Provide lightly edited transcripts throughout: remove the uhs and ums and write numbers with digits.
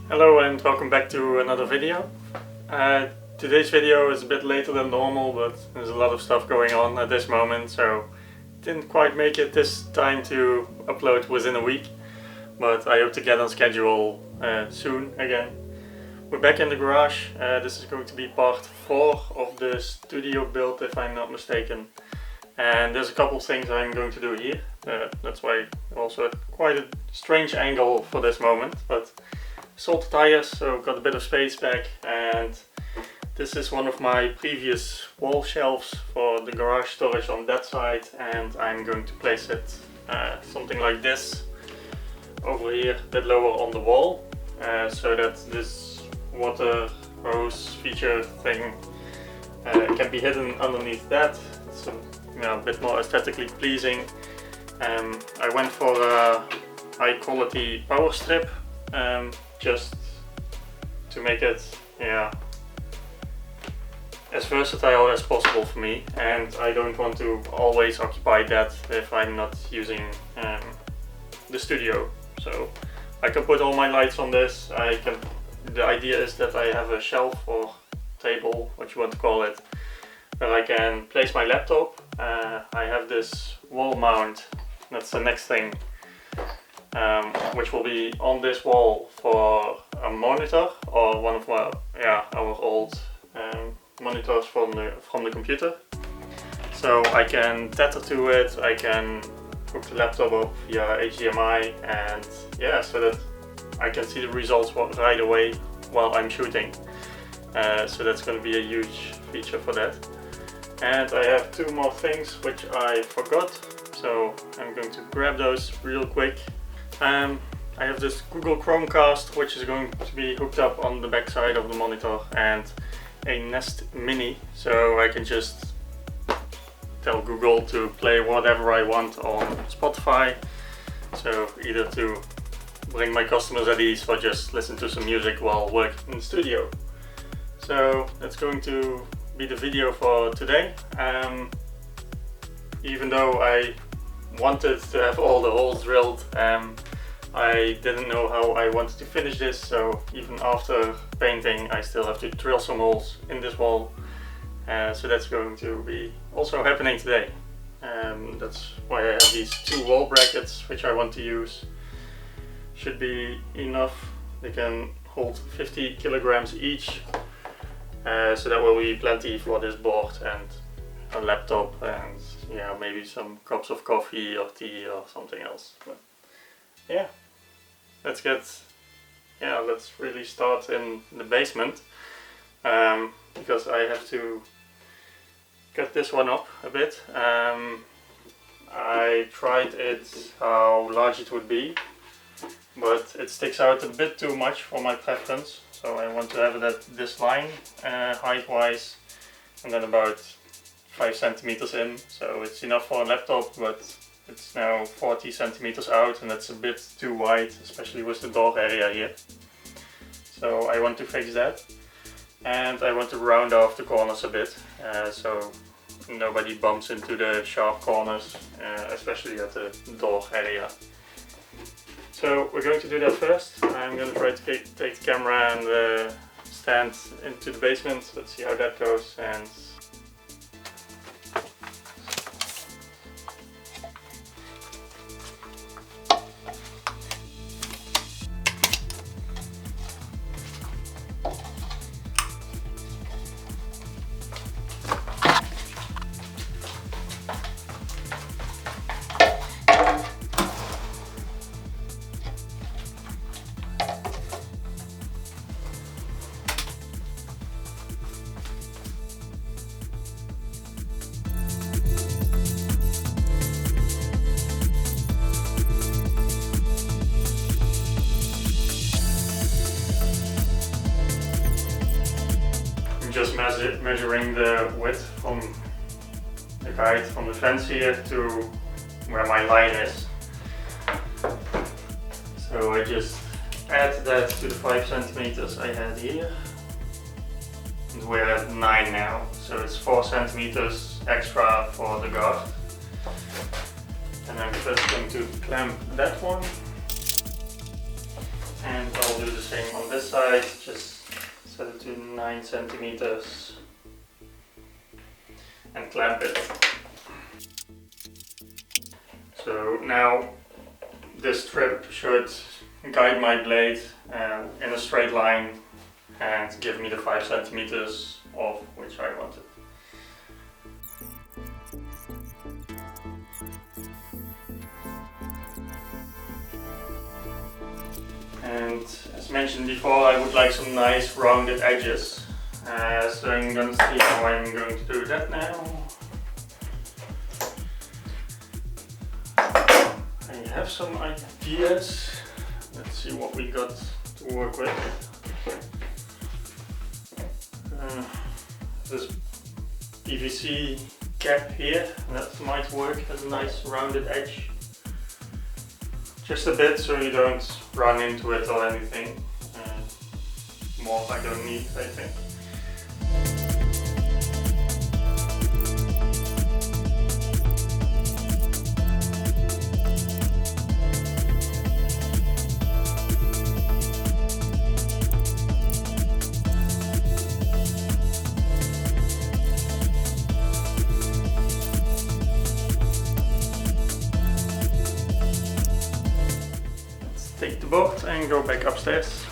Hello and welcome back to another video. Today's video is a bit later than normal, but there's a lot of stuff going on at this moment, so didn't quite make it this time to upload within a week, but I hope to get on schedule soon again. We're back in the garage. This is going to be part 4 of the studio build, if I'm not mistaken. And there's a couple of things I'm going to do here. That's why also quite a strange angle for this moment, but sold the tires, so got a bit of space back, and this is one of my previous wall shelves for the garage storage on that side, and I'm going to place it something like this over here, a bit lower on the wall, so that this water hose feature thing can be hidden underneath that. It's a bit more aesthetically pleasing. I went for a high quality power strip, just to make it as versatile as possible for me, and I don't want to always occupy that if I'm not using the studio. So I can put all my lights on this. The idea is that I have a shelf or table, what you want to call it, where I can place my laptop. I have this wall mount, that's the next thing, which will be on this wall for a monitor or one of our old monitors from the computer. So I can tether to it, I can hook the laptop up via HDMI, and so that I can see the results right away while I'm shooting. So that's going to be a huge feature for that. And I have 2 more things which I forgot, so I'm going to grab those real quick. I have this Google Chromecast, which is going to be hooked up on the back side of the monitor, and a Nest Mini, so I can just tell Google to play whatever I want on Spotify, so either to bring my customers at ease or just listen to some music while working in the studio. So that's going to be the video for today. Even though I wanted to have all the holes drilled, I didn't know how I wanted to finish this, so even after painting I still have to drill some holes in this wall. So that's going to be also happening today. That's why I have these 2 wall brackets which I want to use. Should be enough. They can hold 50 kilograms each, so that will be plenty for this board and a laptop, and maybe some cups of coffee or tea or something else. But let's really start in the basement, because I have to cut this one up a bit. I tried it how large it would be, but it sticks out a bit too much for my preference, so I want to have it at this line height wise, and then about 5 centimeters in, so it's enough for a laptop, but it's now 40 centimeters out, and that's a bit too wide, especially with the door area here. So I want to fix that, and I want to round off the corners a bit, so nobody bumps into the sharp corners, especially at the door area. So we're going to do that first. I'm going to try to take the camera and stand into the basement. Let's see how that goes. And just measuring the width from the guide from the fence here to where my line is. So I just add that to the 5 centimeters I had here, and we're at 9 now, so it's 4 centimeters extra for the guard. And I'm first going to clamp that one, and I'll do the same on this side, just set it to 9 centimeters and clamp it. So now this strip should guide my blade in a straight line and give me the 5 centimeters of which I wanted. And as mentioned before, I would like some nice rounded edges. So I'm going to see how I'm going to do that now. I have some ideas. Let's see what we got to work with. This PVC cap here, that might work as a nice rounded edge. Just a bit so you don't run into it or anything. More I don't need, I think. Take the board and go back upstairs.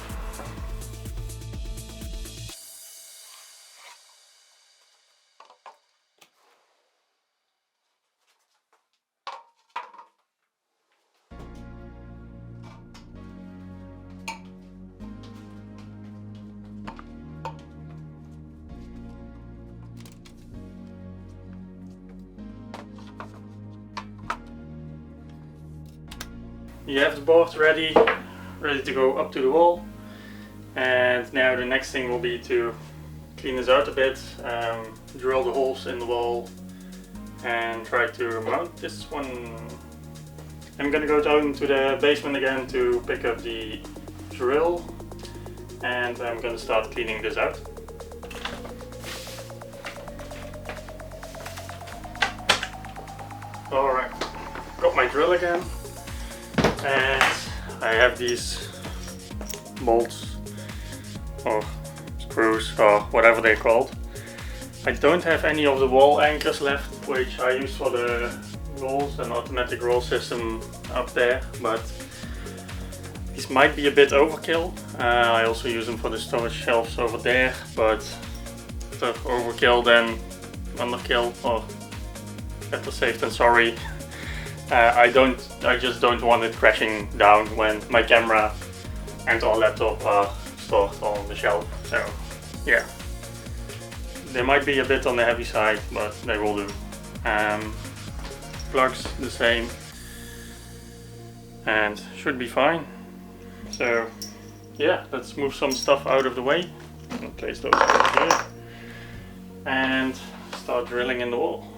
You have the board ready to go up to the wall, and now the next thing will be to clean this out a bit, drill the holes in the wall and try to mount this one. I'm gonna go down to the basement again to pick up the drill, and I'm gonna start cleaning this out. Alright, got my drill again. And I have these bolts or screws or whatever they're called. I don't have any of the wall anchors left, which I use for the rolls and automatic roll system up there, but these might be a bit overkill. I also use them for the storage shelves over there, but the overkill than underkill, or better safe than sorry. I just don't want it crashing down when my camera and our laptop are stored on the shelf. So yeah, they might be a bit on the heavy side, but they will do. Plugs the same and should be fine. So yeah, let's move some stuff out of the way and place those over here and start drilling in the wall.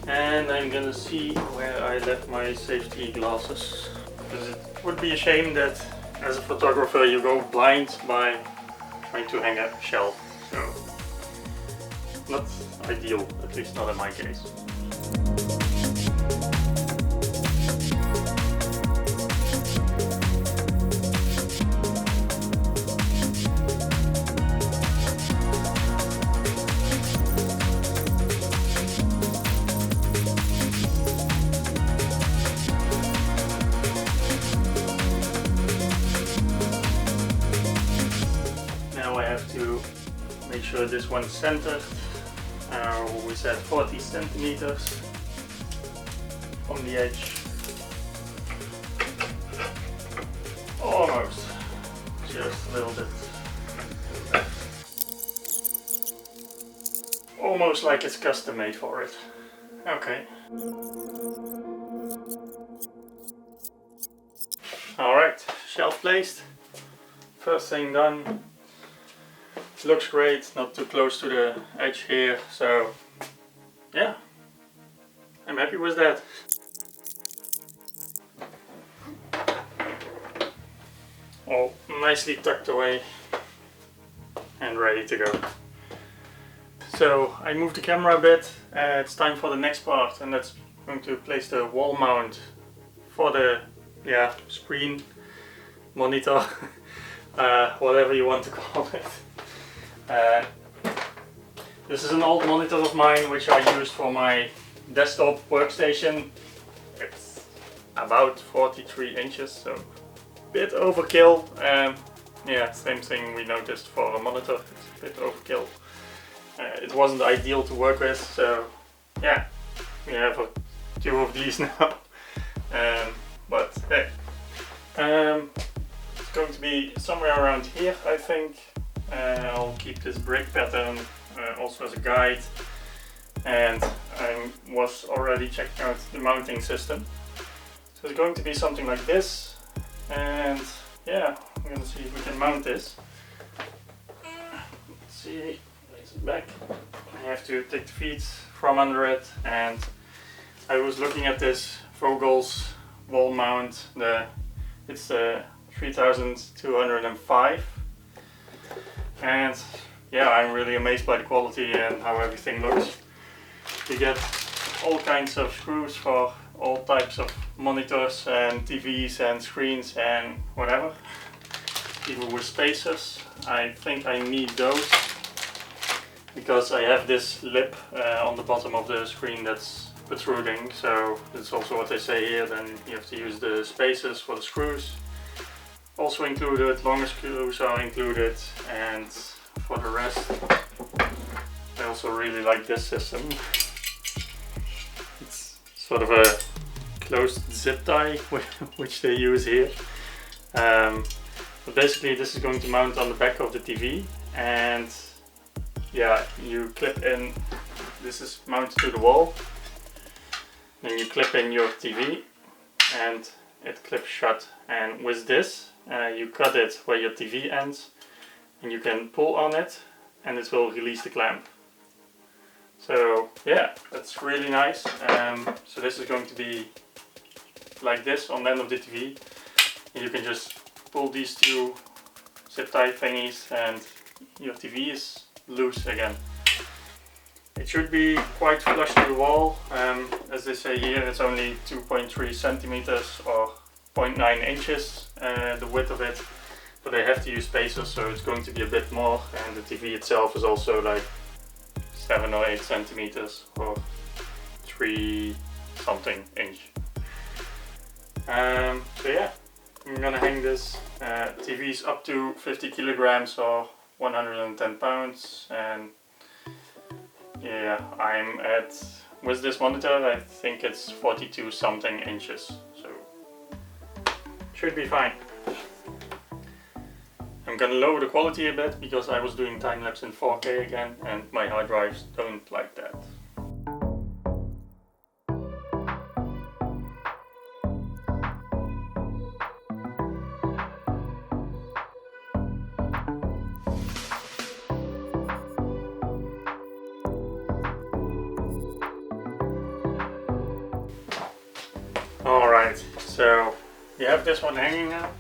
And I'm gonna see where I left my safety glasses, because it would be a shame that as a photographer you go blind by trying to hang a shelf. So not ideal, at least not in my case. To make sure this one's centered. We said 40 centimeters from the edge. Almost. Just a little bit. Almost like it's custom made for it. Okay. Alright, shelf placed. First thing done. Looks great, not too close to the edge here, so yeah, I'm happy with that. all nicely tucked away and ready to go. So I moved the camera a bit. It's time for the next part, and that's going to place the wall mount for the screen, monitor, whatever you want to call it. This is an old monitor of mine which I used for my desktop workstation. It's about 43 inches, so a bit overkill. Yeah, same thing we noticed for a monitor, it's a bit overkill. It wasn't ideal to work with, so yeah, we have two of these now. But hey, it's going to be somewhere around here, I think. I'll keep this brick pattern also as a guide, and I was already checking out the mounting system. So it's going to be something like this, and yeah, I'm going to see if we can mount this. Let's see. Back. I have to take the feet from under it, and I was looking at this Vogel's wall mount. It's 3205, and yeah, I'm really amazed by the quality and how everything looks. You get all kinds of screws for all types of monitors and TVs and screens and whatever, even with spacers. I think I need those, because I have this lip on the bottom of the screen that's protruding, so that's also what they say here. Then you have to use the spacers for the screws. Also included, longer screws are included, and for the rest, I also really like this system. It's sort of a closed zip tie which they use here. But basically this is going to mount on the back of the TV, and yeah, you clip in, this is mounted to the wall, then you clip in your TV and it clips shut, and with this you cut it where your TV ends, and you can pull on it and it will release the clamp. So yeah, that's really nice. So this is going to be like this on the end of the TV, and you can just pull these two zip tie thingies and your TV is loose again. It should be quite flush to the wall. As they say here, it's only 2.3 centimeters or 0.9 inches, the width of it, but they have to use spacers, so it's going to be a bit more, and the TV itself is also like 7 or 8 centimeters or 3 something inch. So yeah, I'm gonna hang this. TV's up to 50 kilograms or 110 pounds, and yeah, I'm at, with this monitor, I think it's 42 something inches, so should be fine. I'm gonna lower the quality a bit because I was doing time-lapse in 4K again, and my hard drives don't like that. Alright, so you have this one hanging now.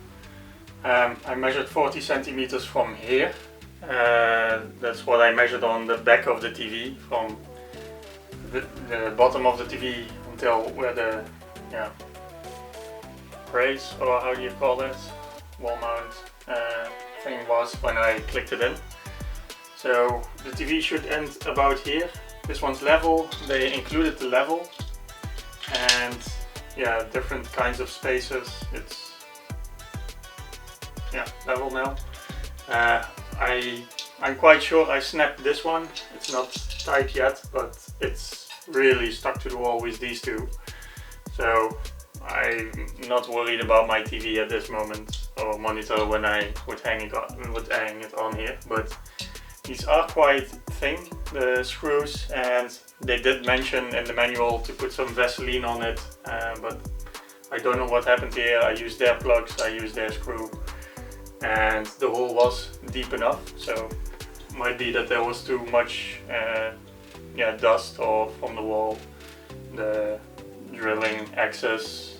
I measured 40 centimeters from here. That's what I measured on the back of the TV, from the bottom of the TV until where the brace, or how do you call it, wall mount thing was when I clicked it in. So the TV should end about here. This one's level, they included the level, and yeah, different kinds of spacers. It's level now. I'm quite sure I snapped this one. It's not tight yet, but it's really stuck to the wall with these two. So I'm not worried about my TV at this moment, or monitor, when I would hang it on here. But these are quite thin, the screws, and they did mention in the manual to put some Vaseline on it, but I don't know what happened here. I used their plugs, I used their screw, and the hole was deep enough, so it might be that there was too much dust or from the wall, the drilling access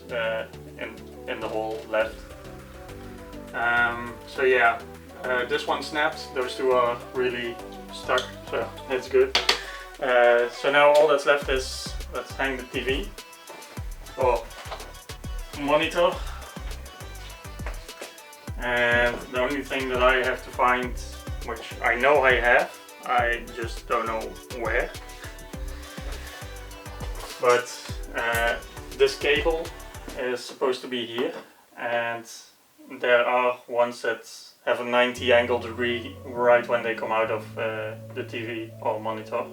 in the hole left. So yeah, this one snapped, those two are really stuck, so that's good. So now all that's left is, let's hang the TV or monitor. And the only thing that I have to find, which I know I have, I just don't know where. But this cable is supposed to be here, and there are ones that have a 90 angle degree right when they come out of the TV or monitor.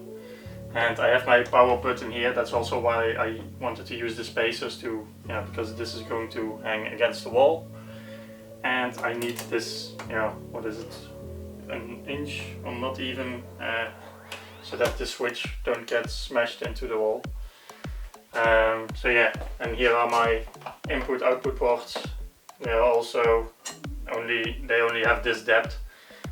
And I have my power button here. That's also why I wanted to use the spacers to, because this is going to hang against the wall. And I need this, what is it, an inch or not even, so that the switch don't get smashed into the wall. So yeah, and here are my input-output ports. They are also they only have this depth.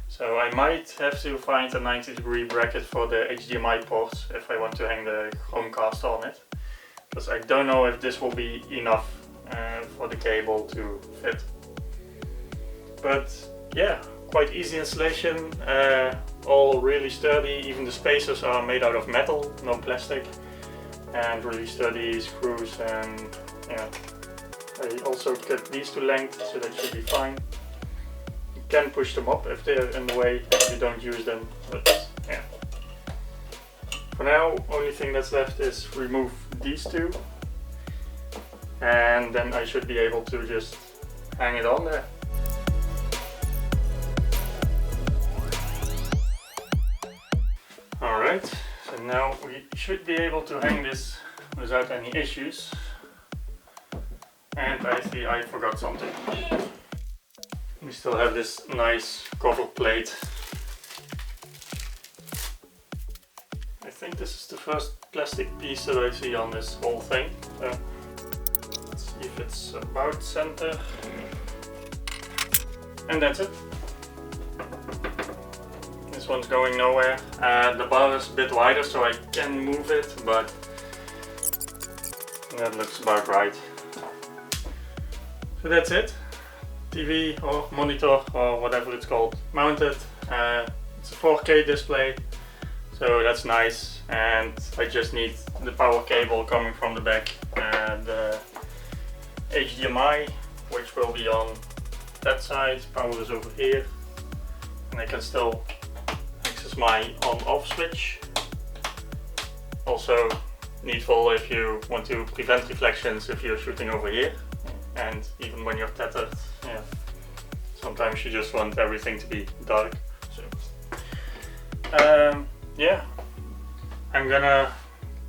So I might have to find a 90-degree bracket for the HDMI ports if I want to hang the Chromecast on it. Because I don't know if this will be enough for the cable to fit. But yeah, quite easy installation, all really sturdy. Even the spacers are made out of metal, no plastic, and really sturdy screws. And yeah, I also cut these to length, so that should be fine. You can push them up if they're in the way if you don't use them, but yeah. For now, only thing that's left is remove these two, and then I should be able to just hang it on there. Alright, so now we should be able to hang this without any issues. And I see I forgot something. We still have this nice cover plate. I think this is the first plastic piece that I see on this whole thing. So let's see if it's about center. And that's it. This one's going nowhere. The bar is a bit wider, so I can move it, but that looks about right. So that's it. TV or monitor or whatever it's called mounted. It's a 4K display, so that's nice. And I just need the power cable coming from the back, the HDMI, which will be on that side. Power is over here, and I can still access my on-off switch. Also needful if you want to prevent reflections if you're shooting over here. And even when you're tethered, yeah, sometimes you just want everything to be dark. So, yeah, I'm gonna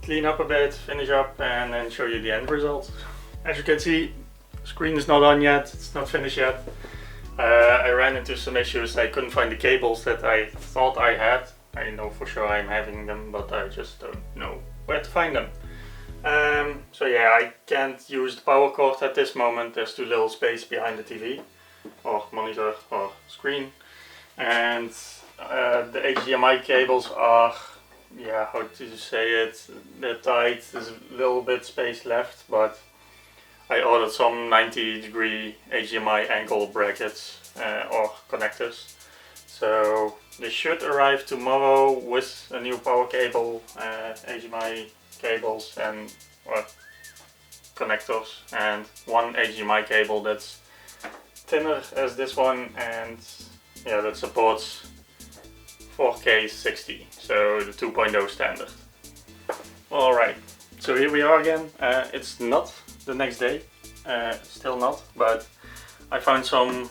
clean up a bit, finish up, and then show you the end result. As you can see, screen is not on yet, it's not finished yet. I ran into some issues. I couldn't find the cables that I thought I had. I know for sure I'm having them, but I just don't know where to find them. So yeah, I can't use the power cord at this moment. There's too little space behind the TV or monitor or screen, and the HDMI cables are, yeah, how to say it, they're tight. There's a little bit space left, but I ordered some 90-degree HDMI angle brackets or connectors, so they should arrive tomorrow with a new power cable, HDMI cables and connectors, and one HDMI cable that's thinner as this one, and yeah, that supports 4K 60, so the 2.0 standard. Alright, so here we are again. It's not the next day, still not, but I found some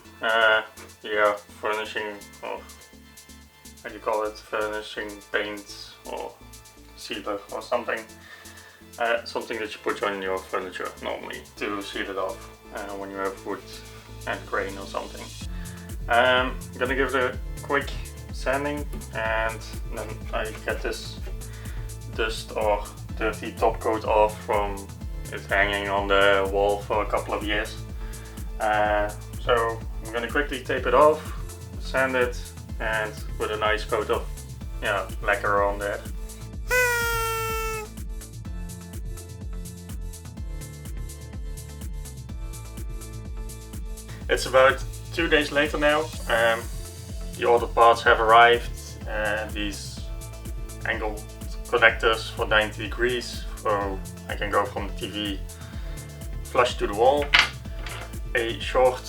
furnishing, or how do you call it, furnishing paint or sealer or something. Something that you put on your furniture normally to seal it off when you have wood and grain or something. I'm gonna give it a quick sanding, and then I get this dust or dirty top coat off from it hanging on the wall for a couple of years. So I'm gonna quickly tape it off, sand it, and put a nice coat of lacquer on there. It's about 2 days later now. The ordered parts have arrived. These angle connectors for 90 degrees, so I can go from the TV flush to the wall. A short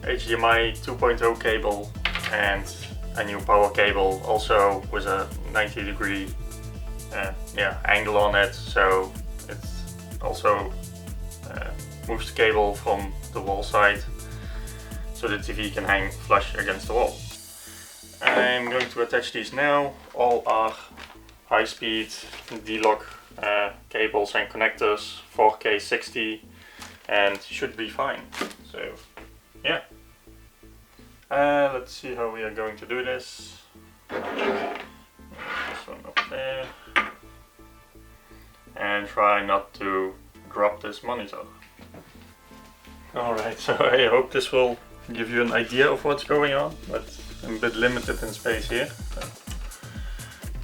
HDMI 2.0 cable and a new power cable, also with a 90 degree angle on it, so it's also moves the cable from the wall side so the TV can hang flush against the wall. I'm going to attach these now. All are high-speed D-lock cables and connectors, 4K 60, and should be fine. So yeah, let's see how we are going to do this. This one up there, and try not to drop this monitor. Alright, so I hope this will give you an idea of what's going on, but I'm a bit limited in space here. So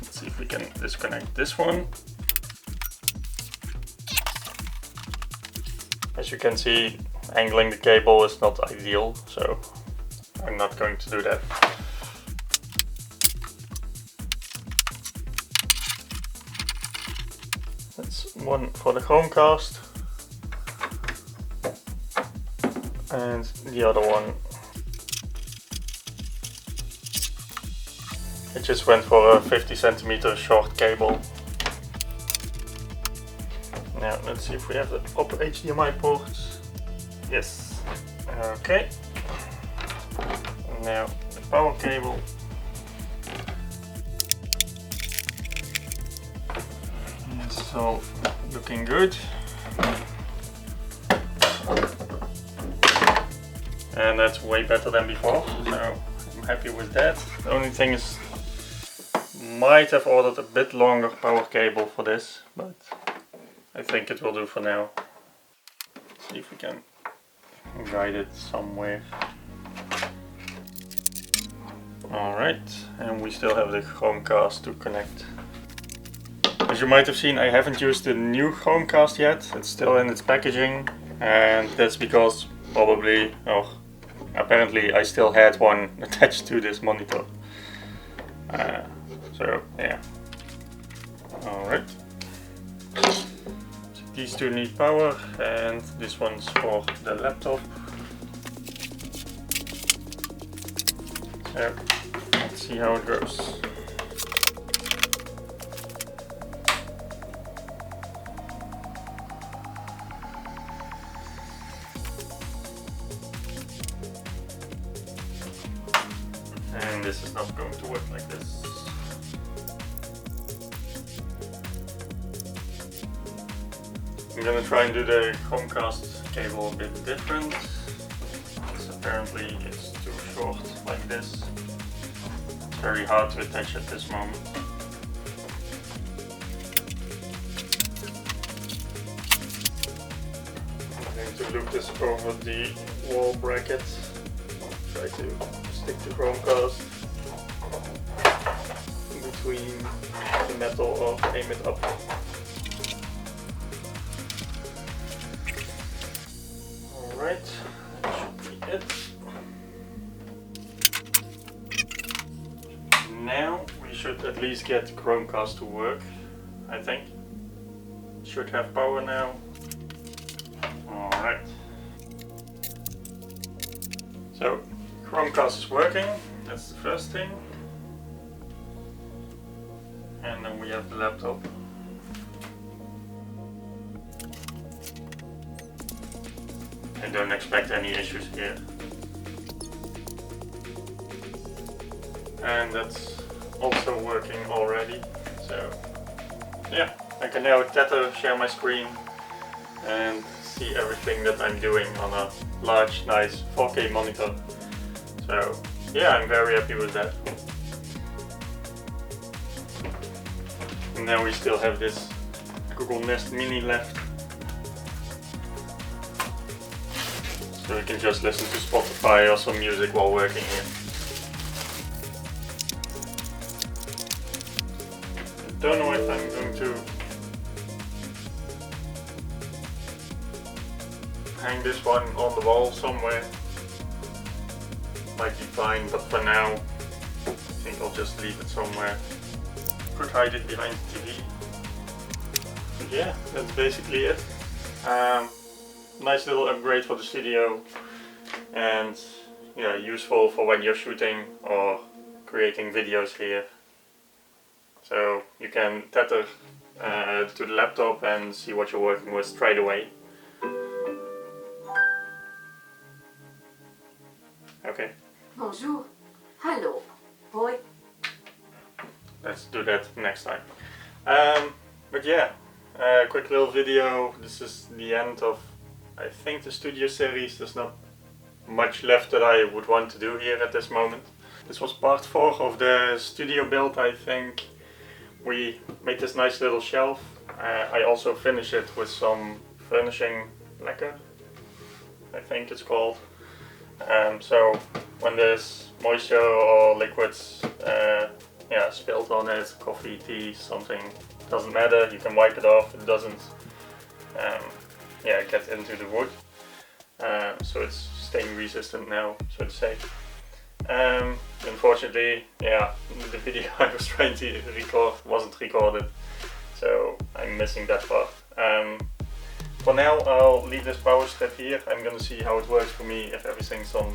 let's see if we can disconnect this one. As you can see, angling the cable is not ideal, so I'm not going to do that. That's one for the Chromecast, and the other one, it just went for a 50 centimeter short cable. Now let's see if we have the proper HDMI ports. Yes. Okay. Now the power cable. It's all looking good. And that's way better than before, so I'm happy with that. The only thing is, might have ordered a bit longer power cable for this, but I think it will do for now. Let's see if we can guide it somewhere. Alright, and we still have the Chromecast to connect. As you might have seen, I haven't used the new Chromecast yet. It's still in its packaging, and that's because probably, or apparently I still had one attached to this monitor. So yeah. Alright. So these two need power, and this one's for the laptop. So let's see how it goes. And this is not going to work like this. I'm gonna try and do the Chromecast cable a bit different. Apparently it's too short like this. It's very hard to attach at this moment. I'm going to loop this over the wall bracket. Try to stick the Chromecast in between the metal or aim it up. Alright, that should be it. Now we should at least get the Chromecast to work, I think. Should have power now. Alright. So, Chromecast is working, that's the first thing. And then we have the laptop. I don't expect any issues here. And that's also working already. So yeah, I can now tether, share my screen, and see everything that I'm doing on a large, nice 4K monitor. So yeah, I'm very happy with that. And now we still have this Google Nest Mini left. So we can just listen to Spotify or some music while working here. I don't know if I'm going to hang this one on the wall somewhere. might be fine, but for now I think I'll just leave it somewhere. Could hide it behind the TV. But yeah, that's basically it. Nice little upgrade for the studio, and yeah, useful for when you're shooting or creating videos here. So you can tether to the laptop and see what you're working with straight away. Okay. Bonjour. Hello. Hoi. Let's do that next time. But yeah, quick little video. This is the end of, I think, the studio series. There's not much left that I would want to do here at this moment. This was part 4 of the studio build, I think. We made this nice little shelf. I also finished it with some furnishing lacquer, I think it's called. So when there's moisture or liquids spilled on it, coffee, tea, something, doesn't matter, you can wipe it off. It doesn't get into the wood. So it's stain resistant now, so to say. Unfortunately, the video I was trying to record wasn't recorded, so I'm missing that part. For now, I'll leave this power strip here. I'm gonna see how it works for me, if everything's on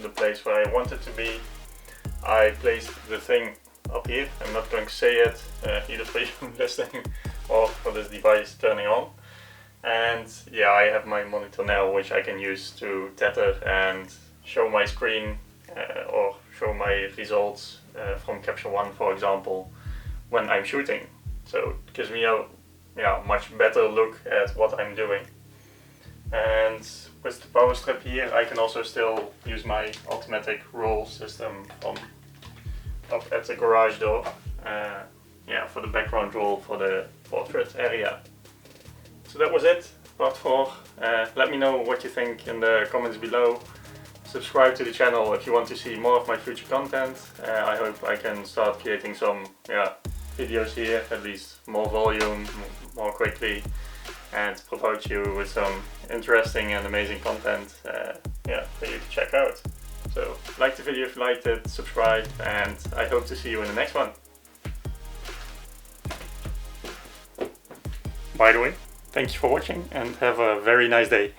the place where I want it to be. I placed the thing up here. I'm not going to say it, either for you listening or for this device turning on. And yeah, I have my monitor now, which I can use to tether and show my screen or show my results from Capture One, for example, when I'm shooting. So it gives me a much better look at what I'm doing. And with the power strip here, I can also still use my automatic roll system from up at the garage door. For the background roll for the portrait area. So that was it, part 4. Let me know what you think in the comments below. Subscribe to the channel if you want to see more of my future content. I hope I can start creating some videos here, at least more volume, more quickly, and provide you with some interesting and amazing content for you to check out. So like the video if you liked it, subscribe, and I hope to see you in the next one. By the way, thank you for watching and have a very nice day.